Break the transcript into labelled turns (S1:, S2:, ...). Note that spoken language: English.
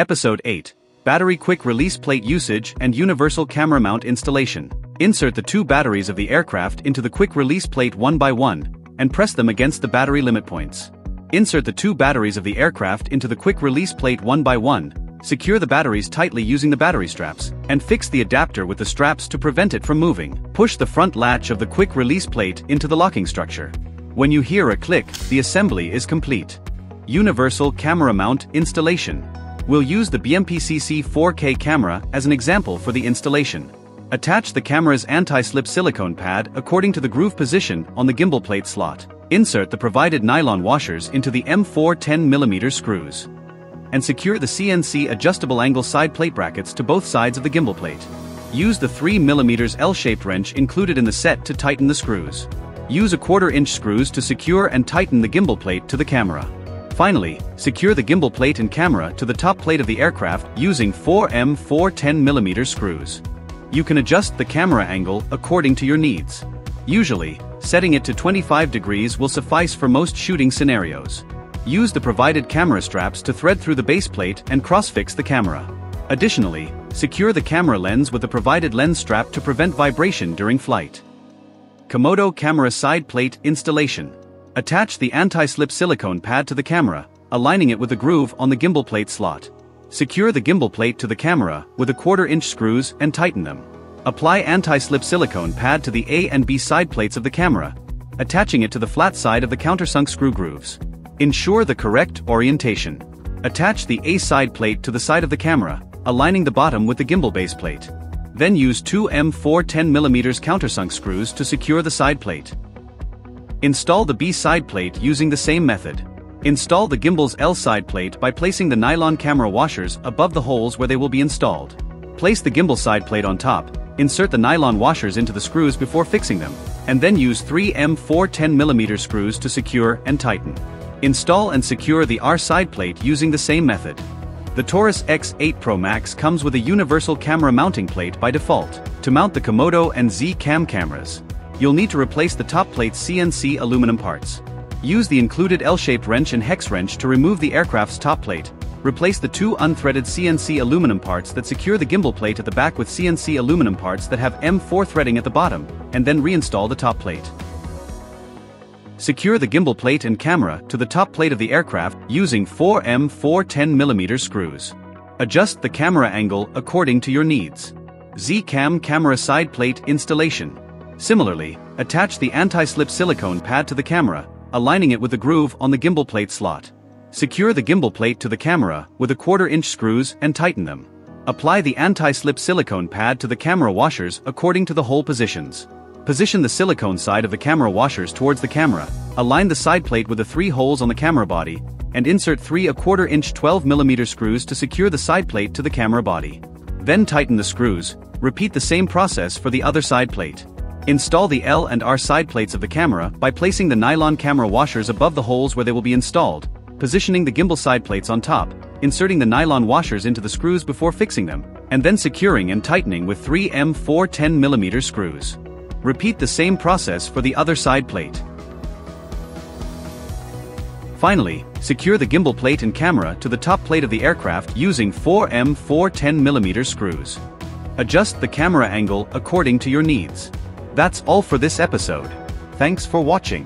S1: Episode 8. Battery Quick Release Plate Usage and Universal Camera Mount Installation. Insert the 2 batteries of the aircraft into the quick release plate one by one, and press them against the battery limit points. Insert the 2 batteries of the aircraft into the quick release plate one by one, secure the batteries tightly using the battery straps, and fix the adapter with the straps to prevent it from moving. Push the front latch of the quick release plate into the locking structure. When you hear a click, the assembly is complete. Universal Camera Mount Installation. We'll use the BMPCC 4K camera as an example for the installation. Attach the camera's anti-slip silicone pad according to the groove position on the gimbal plate slot. Insert the provided nylon washers into the M4 10mm screws. And secure the CNC adjustable angle side plate brackets to both sides of the gimbal plate. Use the 3mm L-shaped wrench included in the set to tighten the screws. Use a 1/4-inch screws to secure and tighten the gimbal plate to the camera. Finally, secure the gimbal plate and camera to the top plate of the aircraft using 4 M4 10mm screws. You can adjust the camera angle according to your needs. Usually, setting it to 25 degrees will suffice for most shooting scenarios. Use the provided camera straps to thread through the base plate and cross-fix the camera. Additionally, secure the camera lens with the provided lens strap to prevent vibration during flight. Komodo Camera Side Plate Installation. Attach the anti-slip silicone pad to the camera, aligning it with the groove on the gimbal plate slot. Secure the gimbal plate to the camera with a 1/4-inch screws and tighten them. Apply anti-slip silicone pad to the A and B side plates of the camera, attaching it to the flat side of the countersunk screw grooves. Ensure the correct orientation. Attach the A side plate to the side of the camera, aligning the bottom with the gimbal base plate. Then use 2 M4 10mm countersunk screws to secure the side plate. Install the B side plate using the same method. Install the gimbal's L side plate by placing the nylon camera washers above the holes where they will be installed. Place the gimbal side plate on top, insert the nylon washers into the screws before fixing them, and then use 3 M4 10mm screws to secure and tighten. Install and secure the R side plate using the same method. The Taurus X8 Pro Max comes with a universal camera mounting plate by default. To mount the Komodo and ZCam cameras, you'll need to replace the top plate's CNC aluminum parts. Use the included L-shaped wrench and hex wrench to remove the aircraft's top plate. Replace the 2 unthreaded CNC aluminum parts that secure the gimbal plate at the back with CNC aluminum parts that have M4 threading at the bottom, and then reinstall the top plate. Secure the gimbal plate and camera to the top plate of the aircraft using 4 M4 10mm screws. Adjust the camera angle according to your needs. ZCam Camera Side Plate Installation. Similarly, attach the anti-slip silicone pad to the camera, aligning it with the groove on the gimbal plate slot. Secure the gimbal plate to the camera with a 1/4-inch screws and tighten them. Apply the anti-slip silicone pad to the camera washers according to the hole positions. Position the silicone side of the camera washers towards the camera, align the side plate with the 3 holes on the camera body, and insert 3 1/4-inch 12mm screws to secure the side plate to the camera body. Then tighten the screws. Repeat the same process for the other side plate. Install the L and R side plates of the camera by placing the nylon camera washers above the holes where they will be installed, positioning the gimbal side plates on top, inserting the nylon washers into the screws before fixing them, and then securing and tightening with 3 M4 10mm screws. Repeat the same process for the other side plate. Finally, secure the gimbal plate and camera to the top plate of the aircraft using 4 M4 10mm screws. Adjust the camera angle according to your needs. That's all for this episode. Thanks for watching.